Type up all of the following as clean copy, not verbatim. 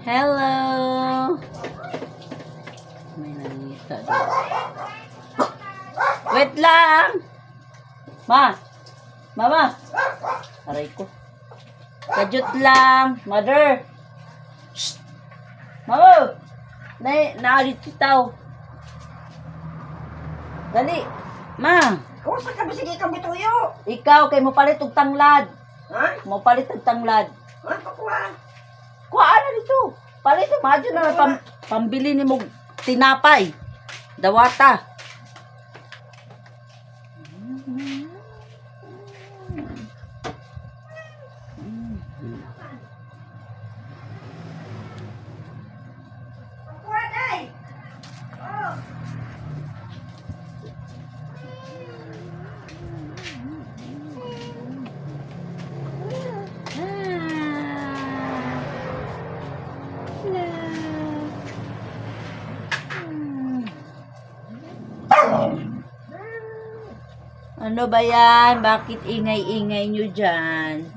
Hello! May nangita doon. Wait lang! Mama! Aray ko. Kajut lang! Mother! Shh! Mama! Naalit itaw. Dali! Ma! Kung sa kami sige kami tuyo. Ikaw, kay mo palit og tanglad. Ha? Mo palit og tanglad. Ha? Pakuha. Kuhaan na dito. Palit ang madyo na pambili ni mo tinapay. Dawata. Pakuha day. Oh. Ano ba yan? Bakit ingay-ingay nyo dyan?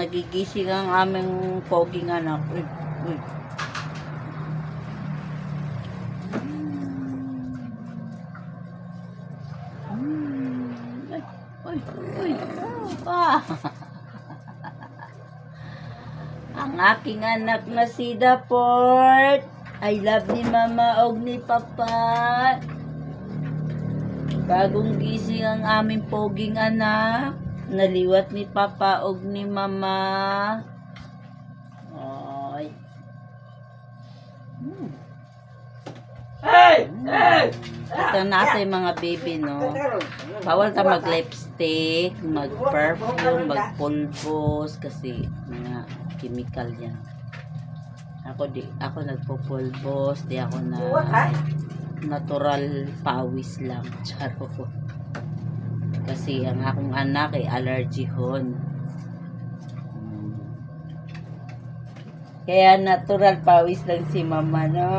Nagigising ang aming poging anak. Uy. Uy. Ang aking anak na si Daport. I love ni Mama og ni Papa. Bagong gising ang aming poging anak. Naliwat ni Papa og ni Mama. Ay. Hey! Ito natin mga baby, no? Bawal ta mag-lipstick, mag-perfume, mag-pulbos kasi mga chemical yan. Ako nagpo-pulbos, di ako na natural pawis lang. Charo ko. Kasi ang akong anak ay allergy hon. Kaya natural pawis lang si Mama, no?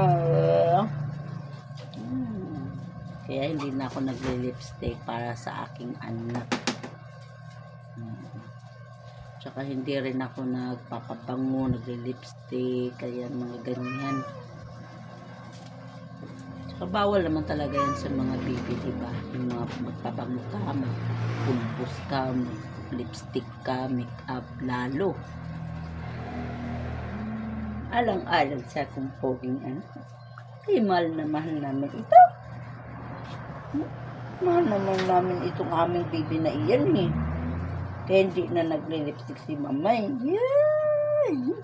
Kaya hindi na ako nagle-lipstick para sa aking anak. Tsaka hindi rin ako nagpapabango, nagle-lipstick, kaya mga ganyan. Tsaka bawal naman talaga yan sa mga baby, diba? Yung mga magpabango ka, magpulbos ka, lipstick ka, make-up, lalo. Alang-alang sa akong poging anak. Ay, mahal na mahal namin ito. Mahal naman namin itong aming baby na iyan eh. Kaya hindi na nagle-lipstick si Mama eh. Yeah.